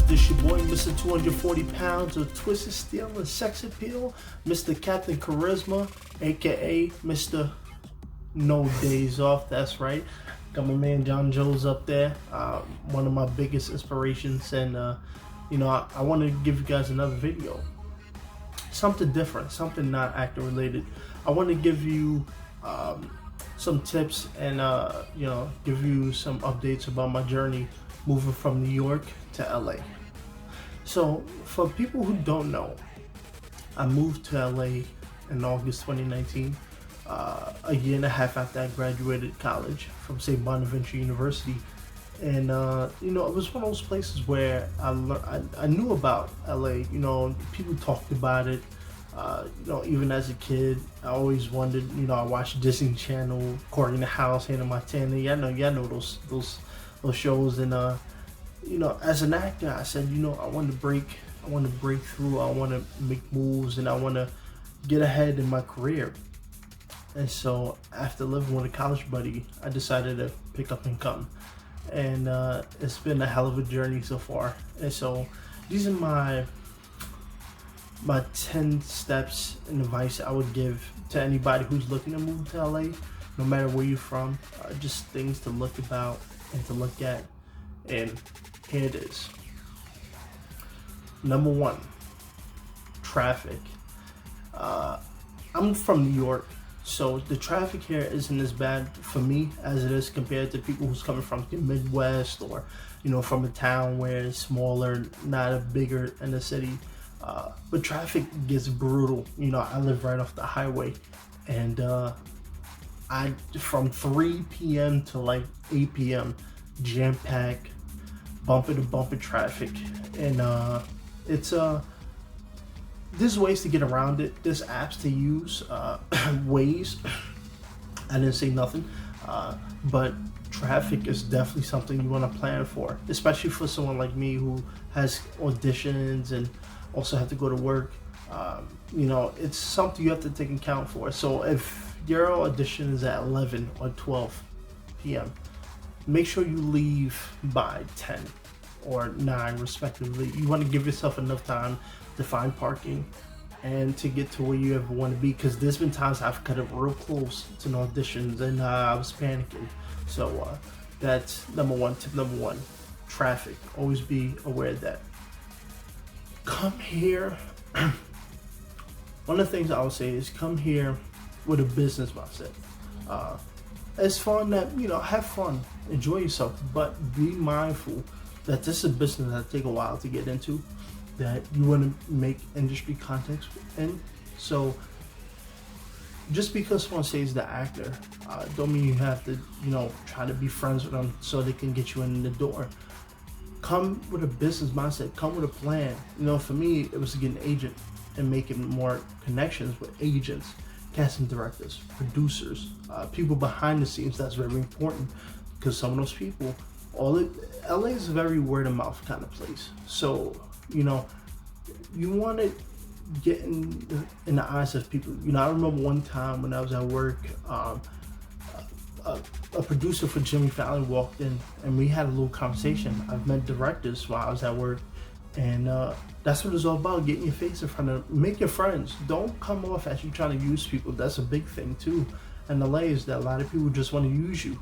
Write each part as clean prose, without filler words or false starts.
This your boy, Mr. 240 pounds of twisted steel and sex appeal, Mr. Captain Charisma, aka Mr. No Days Off. That's right. Got my man John Jones up there, one of my biggest inspirations, and I want to give you guys another video, something different, something not actor related. I want to give you some tips and give you some updates about my journey moving from New York to LA. So for people who don't know, I moved to LA in August 2019, a year and a half after I graduated college from St. Bonaventure University. And it was one of those places where I knew about LA. People talked about it. Even as a kid, I always wondered. I watched Disney Channel, Cory in the House, Hannah Montana. Y'all know those shows. And as an actor, I said, I want to break through. I want to make moves, and I want to get ahead in my career. And so, after living with a college buddy, I decided to pick up and come. And it's been a hell of a journey so far. And so, these are my 10 steps and advice I would give to anybody who's looking to move to LA, no matter where you're from. Just things to look about and to look at. And here it is. Number 1, traffic. I'm from New York, so the traffic here isn't as bad for me as it is compared to people who's coming from the Midwest or from a town where it's smaller, not a bigger in the city. But traffic gets brutal. I live right off the highway, and I from 3 p.m. to like 8 p.m. jam-packed, bumper to bumper traffic. And there's ways to get around it. There's apps to use, Waze. I didn't say nothing, but traffic is definitely something you want to plan for, especially for someone like me who has auditions and also have to go to work. It's something you have to take account for. So if your audition is at 11 or 12 p.m., make sure you leave by 10 or 9 respectively. You want to give yourself enough time to find parking and to get to where you ever want to be, because there's been times I've cut it real close to the auditions and I was panicking. So that's number 1, tip number 1, traffic. Always be aware of that. Come here. One of the things I would say is come here with a business mindset. It's fun that, have fun, enjoy yourself, but be mindful that this is a business that take a while to get into, that you want to make industry contacts in. So just because someone says the actor, don't mean you have to, try to be friends with them so they can get you in the door. Come with a business mindset, come with a plan. For me, it was to get an agent and making more connections with agents, casting directors, producers, people behind the scenes. That's very important, because some of those people, LA is a very word of mouth kind of place. So, you want to get in the eyes of people. I remember one time when I was at work, a producer for Jimmy Fallon walked in and we had a little conversation. I've met directors while I was at work, and that's what it's all about, getting your face in front of, make your friends. Don't come off as you trying to use people. That's a big thing too in LA, is that a lot of people just want to use you,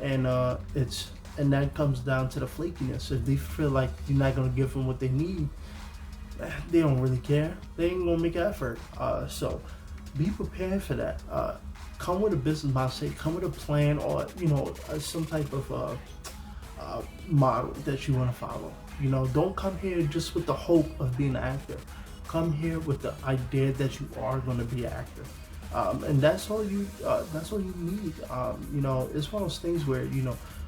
and that comes down to the flakiness. If they feel like you're not going to give them what they need, they don't really care. They ain't going to make an effort. So be prepared for that. Come with a business mindset, come with a plan, or some type of model that you want to follow. Don't come here just with the hope of being an actor. Come here with the idea that you are going to be an actor, and that's all you need. It's one of those things where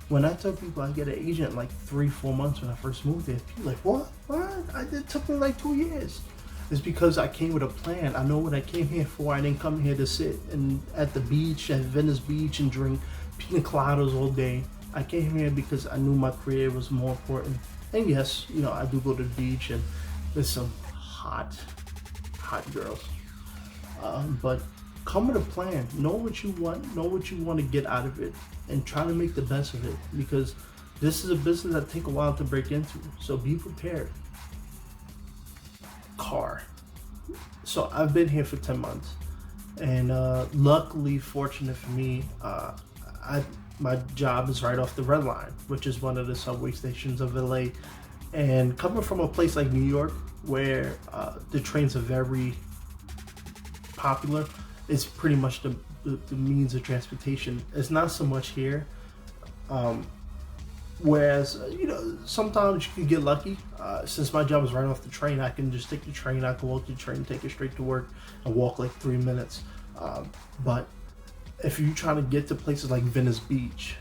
when I tell people I get an agent in like 3-4 months when I first moved there, people are like, what? It took me like 2 years. It's because I came with a plan. I know what I came here for. I didn't come here to sit at the beach, at Venice Beach, and drink pina coladas all day. I came here because I knew my career was more important. And yes, I do go to the beach, and there's some hot girls. But come with a plan. Know what you want. Know what you want to get out of it, and try to make the best of it. Because This is a business that take a while to break into, so be prepared. Car. So I've been here for 10 months, and luckily, fortunate for me, my job is right off the Red Line, which is one of the subway stations of LA. And coming from a place like New York, where the trains are very popular, it's pretty much the means of transportation. It's not so much here. Whereas, sometimes you can get lucky. Since my job is right off the train, I can just take the train. I can walk the train, take it straight to work, and walk like 3 minutes. But if you're trying to get to places like Venice Beach,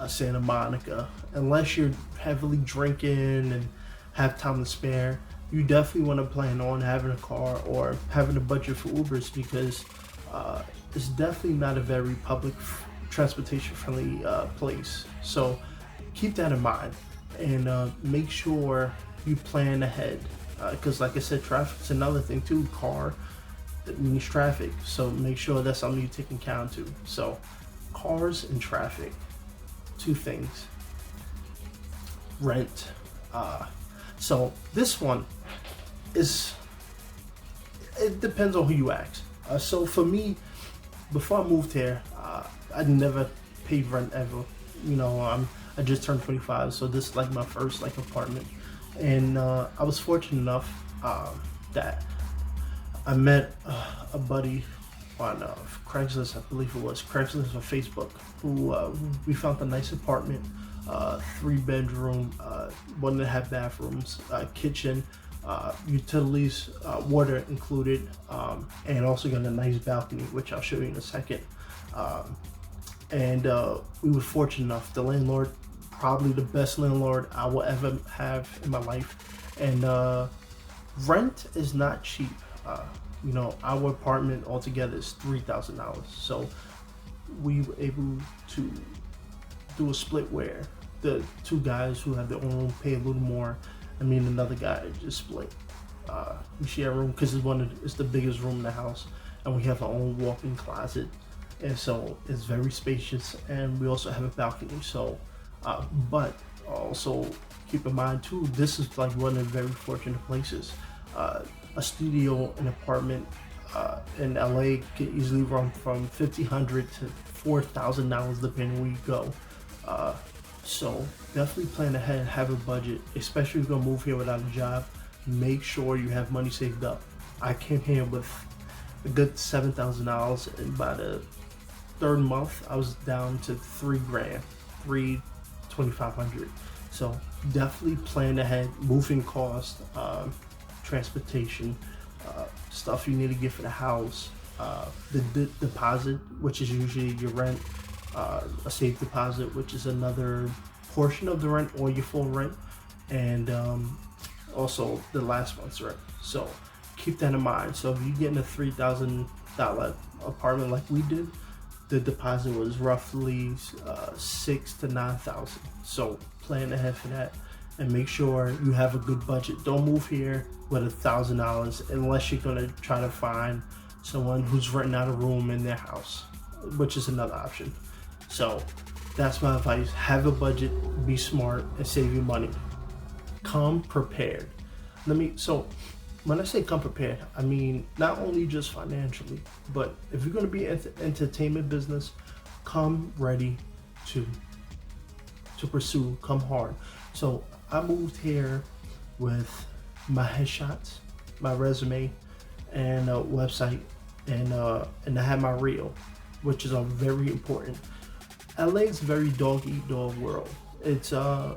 Santa Monica, unless you're heavily drinking and have time to spare, you definitely want to plan on having a car or having a budget for Ubers, because it's definitely not a very public transportation friendly place. So keep that in mind, and make sure you plan ahead, because like I said, traffic's another thing too. Car, that means traffic, so make sure that's something you take into account too. So cars and traffic, two things. Rent. So this one is, it depends on who you ask. So for me, before I moved here, I'd never paid rent ever. I just turned 25, so this is like my first apartment, and I was fortunate enough that I met a buddy on Craigslist, I believe it was Craigslist or Facebook, who we found a nice apartment, 3-bedroom, 1.5 bathrooms, kitchen, utilities, water included, and also got a nice balcony, which I'll show you in a second. And we were fortunate enough. The landlord, probably the best landlord I will ever have in my life, and rent is not cheap. Our apartment altogether is $3,000. So we were able to do a split where the two guys who have their own room pay a little more, and me and another guy just split. We share a room because it's the biggest room in the house, and we have our own walk-in closet, and so it's very spacious. And we also have a balcony. So, but also keep in mind too, this is like one of the very fortunate places. A studio, an apartment in LA can easily run from $1,500 to $4,000 depending where you go. So definitely plan ahead, have a budget, especially if you're gonna move here without a job. Make sure you have money saved up. I came here with a good $7,000, and by the third month I was down to $3,000, $2,500. So definitely plan ahead. Moving costs, transportation, stuff you need to get for the house, the deposit, which is usually your rent, a safe deposit, which is another portion of the rent or your full rent, and also the last month's rent. So keep that in mind. So if you get in a $3,000 apartment like we did, the deposit was roughly $6,000 to $9,000. So plan ahead for that, and make sure you have a good budget. Don't move here with $1,000 unless you're gonna try to find someone who's renting out a room in their house, which is another option. So that's my advice. Have a budget, be smart, and save your money. Come prepared. So when I say come prepared, I mean not only just financially, but if you're gonna be in the entertainment business, come ready to pursue, come hard. So I moved here with my headshots, my resume, and a website, and I had my reel, which is very important. LA is a very dog eat dog world. It's a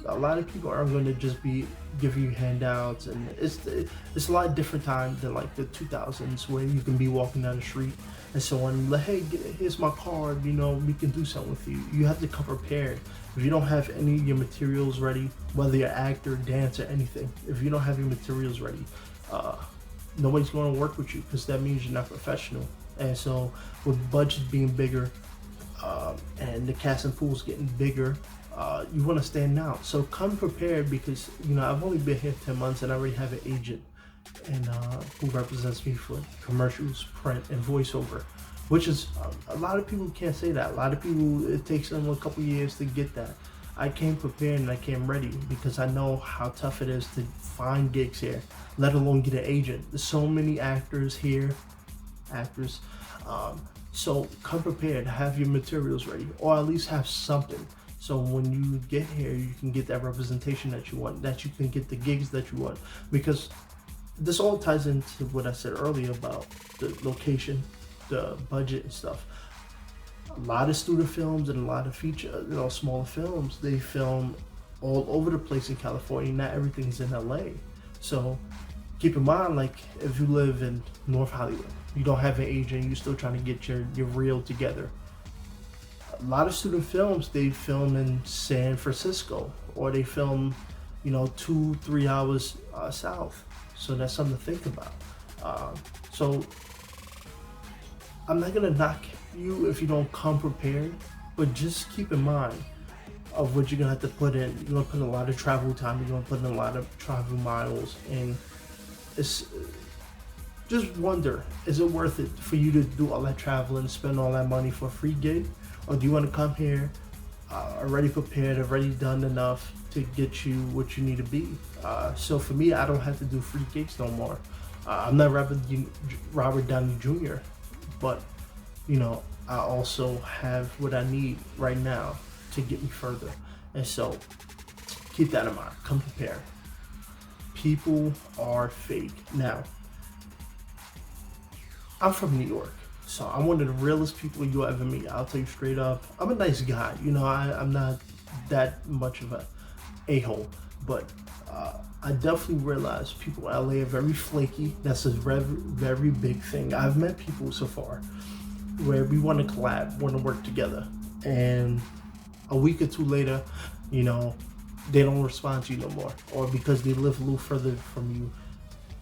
lot of people are going to just be giving you handouts, and it's a lot different time than like the 2000s where you can be walking down the street and someone like, hey, here's my card, we can do something with you. You have to come prepared. If you don't have any of your materials ready, whether you're actor, dancer, anything, if you don't have your materials ready, nobody's going to work with you, because that means you're not professional. And so with budgets being bigger, and the casting pool's getting bigger, you want to stand out. So come prepared, because I've only been here 10 months and I already have an agent and who represents me for commercials, print, and voiceover, which is a lot of people can't say that. A lot of people, it takes them a couple years to get that. I came prepared and I came ready because I know how tough it is to find gigs here, let alone get an agent. There's so many actors here, actors. So come prepared, have your materials ready, or at least have something. So when you get here, you can get that representation that you want, that you can get the gigs that you want. Because this all ties into what I said earlier about the location, the budget and stuff. A lot of student films and a lot of feature, smaller films, they film all over the place in California. Not everything's in LA. So keep in mind, like if you live in North Hollywood, you don't have an agent, you're still trying to get your reel together. A lot of student films, they film in San Francisco, or they film, 2-3 hours south. So that's something to think about. So I'm not gonna knock you if you don't come prepared, but just keep in mind of what you're gonna have to put in. You're gonna put in a lot of travel time, you're gonna put in a lot of travel miles, and it's just wonder, is it worth it for you to do all that traveling, spend all that money for a free gig? Or do you want to come here already prepared, already done enough to get you what you need to be? So for me, I don't have to do free gigs no more. I'm not Robert Downey Jr., but I also have what I need right now to get me further. And so keep that in mind. Come prepared. People are fake. Now, I'm from New York, so I'm one of the realest people you'll ever meet. I'll tell you straight up. I'm a nice guy. I'm not that much of a a-hole, but I definitely realize people in LA are very flaky. That's a very, very big thing. I've met people so far where we want to collab, want to work together, and a week or two later, they don't respond to you no more, or because they live a little further from you,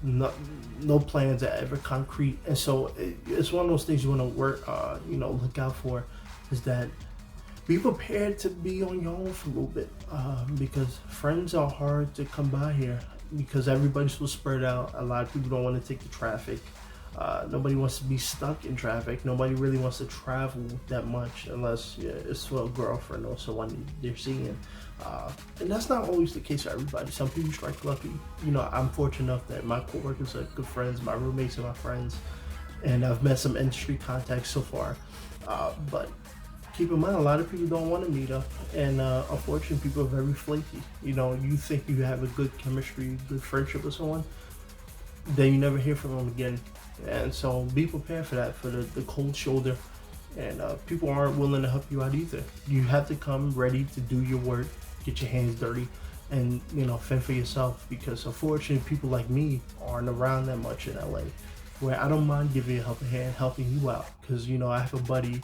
no plans are ever concrete. And so it's one of those things you want to work, look out for, is that be prepared to be on your own for a little bit, because friends are hard to come by here because everybody's so spread out. A lot of people don't want to take the traffic. Nobody wants to be stuck in traffic. Nobody really wants to travel that much unless it's for a girlfriend or someone they're seeing. And that's not always the case for everybody. Some people strike lucky. I'm fortunate enough that my coworkers are good friends, my roommates are my friends, and I've met some industry contacts so far. But keep in mind, a lot of people don't want to meet up, and unfortunately, people are very flaky. You think you have a good chemistry, good friendship with someone, then you never hear from them again. And so be prepared for that, for the cold shoulder. And people aren't willing to help you out either. You have to come ready to do your work, get your hands dirty, and fend for yourself, because unfortunately people like me aren't around that much in LA, where I don't mind giving you a helping hand, helping you out, because I have a buddy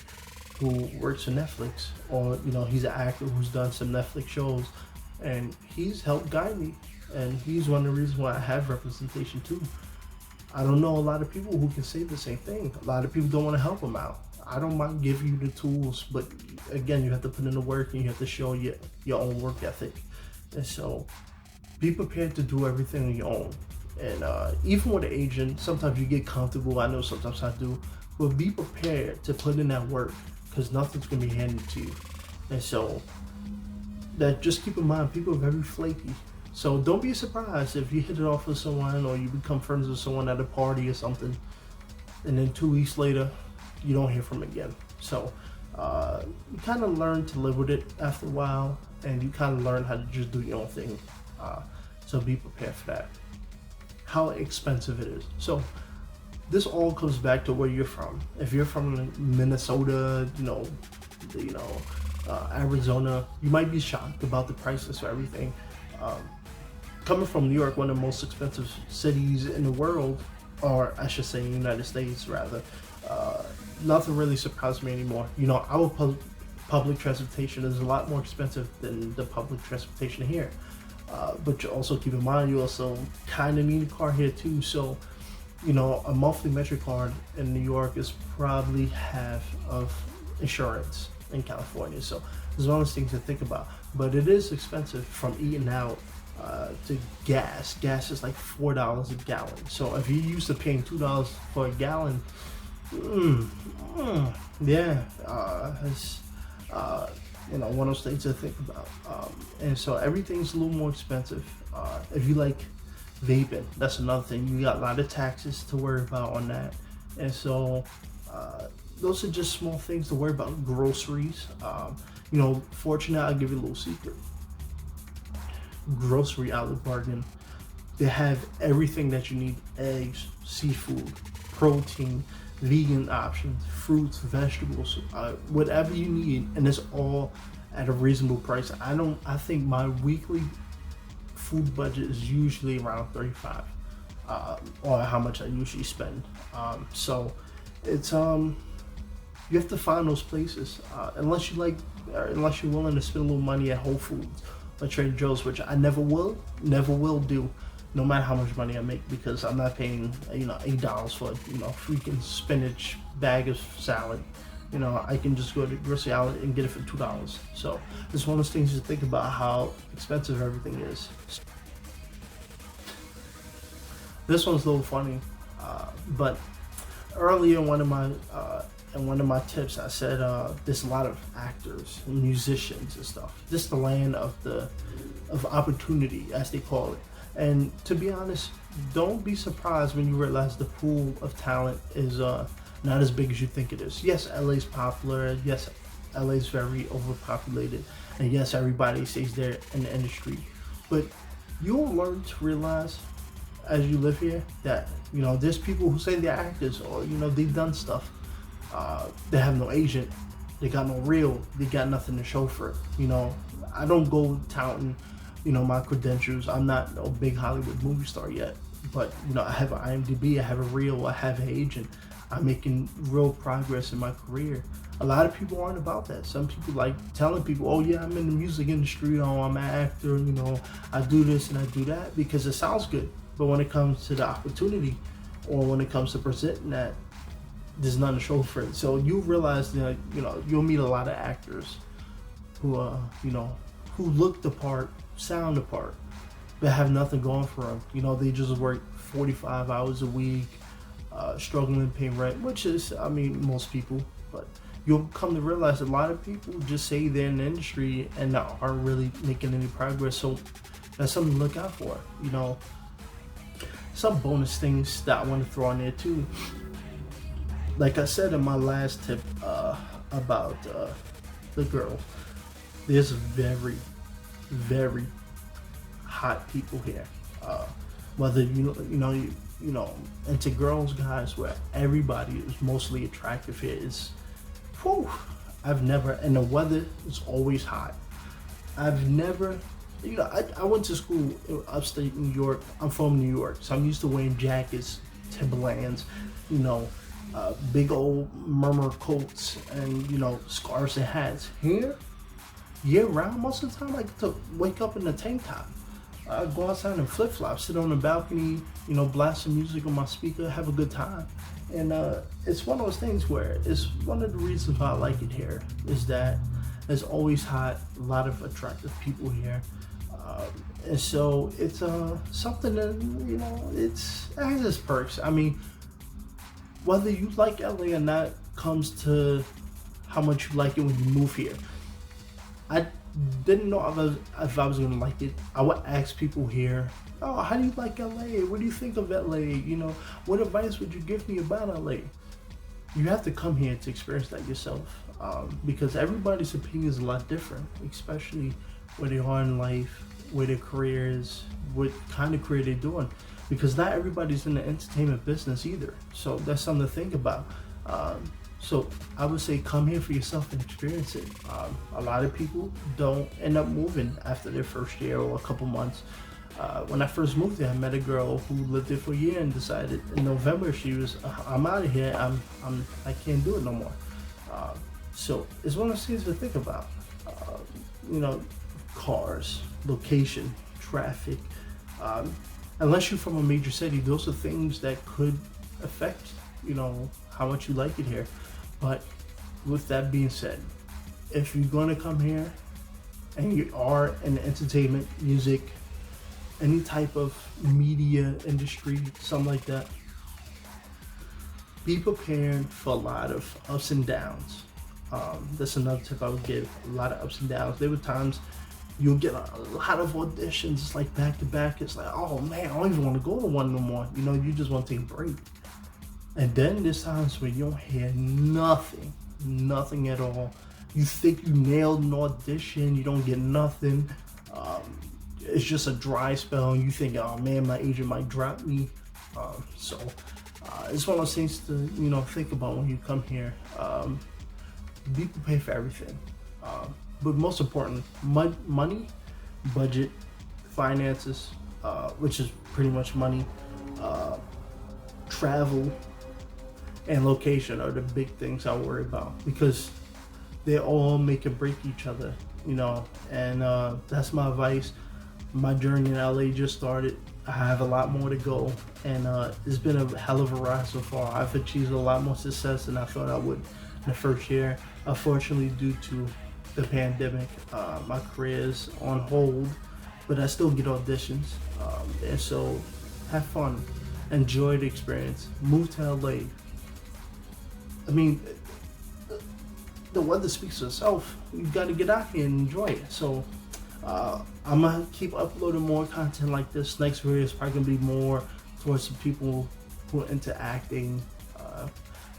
who works for Netflix, or he's an actor who's done some Netflix shows, and he's helped guide me, and he's one of the reasons why I have representation too. I don't know a lot of people who can say the same thing. A lot of people don't want to help them out. I don't mind giving you the tools, but again, you have to put in the work and you have to show your own work ethic. And so be prepared to do everything on your own. And even with an agent, sometimes you get comfortable. I know sometimes I do, but be prepared to put in that work, because nothing's going to be handed to you. And so just keep in mind, people are very flaky. So don't be surprised if you hit it off with someone, or you become friends with someone at a party or something, and then 2 weeks later, you don't hear from them again. So you kind of learn to live with it after a while, and you kind of learn how to just do your own thing. So be prepared for that. How expensive it is. So this all comes back to where you're from. If you're from Minnesota, Arizona, you might be shocked about the prices for everything. Coming from New York, one of the most expensive cities in the world, or I should say United States rather, nothing really surprised me anymore. Our public transportation is a lot more expensive than the public transportation here. But you also keep in mind, you also kind of need a car here too. So, a monthly Metro card in New York is probably half of insurance in California. So there's all these things to think about. But it is expensive, from eating out to gas. Gas is like $4 a gallon. So if you're used to paying $2 for a gallon, one of those things to think about. And so everything's a little more expensive. If you like vaping, that's another thing. You got a lot of taxes to worry about on that. And so those are just small things to worry about. Groceries. Fortunate, I'll give you a little secret. Grocery outlet bargain. They have everything that you need: eggs, seafood, protein, vegan options, fruits, vegetables, whatever you need, and it's all at a reasonable price. I think my weekly food budget is usually around 35, or how much I usually spend. So it's you have to find those places, unless you're willing to spend a little money at Whole Foods or Trader Joe's, which I never will do, no matter how much money I make, because I'm not paying $8 for freaking spinach bag of salad. I can just go to the grocery outlet and get it for $2. So it's one of those things to think about, how expensive everything is. This one's a little funny, but earlier in one of my tips, I said there's a lot of actors and musicians and stuff. This is the land of opportunity, as they call it. And to be honest, don't be surprised when you realize the pool of talent is not as big as you think it is. Yes, LA's popular. Yes, LA's very overpopulated. And yes, everybody stays there in the industry. But you'll learn to realize as you live here that, there's people who say they're actors, or, they've done stuff. They have no agent. They got no reel. They got nothing to show for it. I don't go touting my credentials. I'm not a big Hollywood movie star yet, but I have an IMDb, I have a reel, I have an agent. I'm making real progress in my career. A lot of people aren't about that. Some people like telling people, oh yeah, I'm in the music industry, oh, I'm an actor, I do this and I do that, because it sounds good. But when it comes to the opportunity, or when it comes to presenting that, there's nothing to show for it. So you realize that, you'll meet a lot of actors who look the part, sound the part, but have nothing going for them. They just work 45 hours a week, struggling to pay rent, which is, most people. But you'll come to realize a lot of people just say they're in the industry and aren't really making any progress. So that's something to look out for. Some bonus things that I want to throw in there too. Like I said in my last tip about the girl, there's very, very hot people here. Whether into girls, guys, where everybody is mostly attractive here is, I've never, and the weather is always hot. I've never, I went to school in upstate New York. I'm from New York, so I'm used to wearing jackets, Timberlands, big old murmur coats, and scarves and hats. Here, year round, most of the time I get to wake up in a tank top. I go outside in flip flops, sit on the balcony, blast some music on my speaker, have a good time. And it's one of those things where it's one of the reasons why I like it here is that it's always hot, a lot of attractive people here. And so it's something that, it has its perks. Whether you like LA or not comes to how much you like it when you move here. I didn't know if I was gonna like it. I would ask people here, oh, how do you like LA? What do you think of LA? What advice would you give me about LA? You have to come here to experience that yourself, because everybody's opinion is a lot different, especially where they are in life, where their career is, what kind of career they're doing, because not everybody's in the entertainment business either. So that's something to think about. So I would say come here for yourself and experience it. A lot of people don't end up moving after their first year or a couple months. When I first moved there, I met a girl who lived there for a year and decided in November she was, I'm out of here. I can't do it no more. So it's one of those things to think about. Cars, location, traffic. Unless you're from a major city, those are things that could affect, how much you like it here. But with that being said, if you're going to come here and you are in the entertainment, music, any type of media industry, something like that, be prepared for a lot of ups and downs. That's another tip I would give. A lot of ups and downs. There were times you'll get a lot of auditions, it's like back to back. It's like, oh man, I don't even want to go to one no more. You know, you just want to take a break. And then there's times where you don't hear nothing at all. You think you nailed an audition, you don't get nothing. It's just a dry spell, and you think, oh man, my agent might drop me. So it's one of those things to think about when you come here. Be prepared for everything, but most important, money, budget, finances, which is pretty much money, travel, and location are the big things I worry about, because they all make or break each other, and that's my advice. My journey in LA just started. I have a lot more to go, and it's been a hell of a ride so far. I've achieved a lot more success than I thought I would in the first year. Unfortunately, due to the pandemic, my career is on hold, but I still get auditions, and so have fun, enjoy the experience, move to LA. I mean, the weather speaks for itself. You got to get out here and enjoy it. So I'm gonna keep uploading more content like this. Next video is probably gonna be more towards the people who are into acting,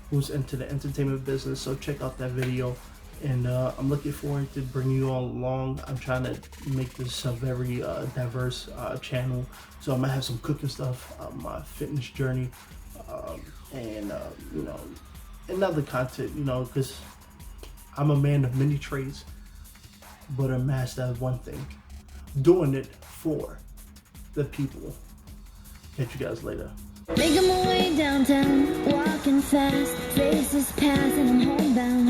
who's into the entertainment business. So check out that video, and I'm looking forward to bringing you all along. I'm trying to make this a very diverse channel. So I'm gonna have some cooking stuff, my fitness journey, and and other content, because I'm a man of many trades, but a master of one thing, doing it for the people. Catch you guys later. Making my way downtown, walking fast, faces pass and I'm homebound.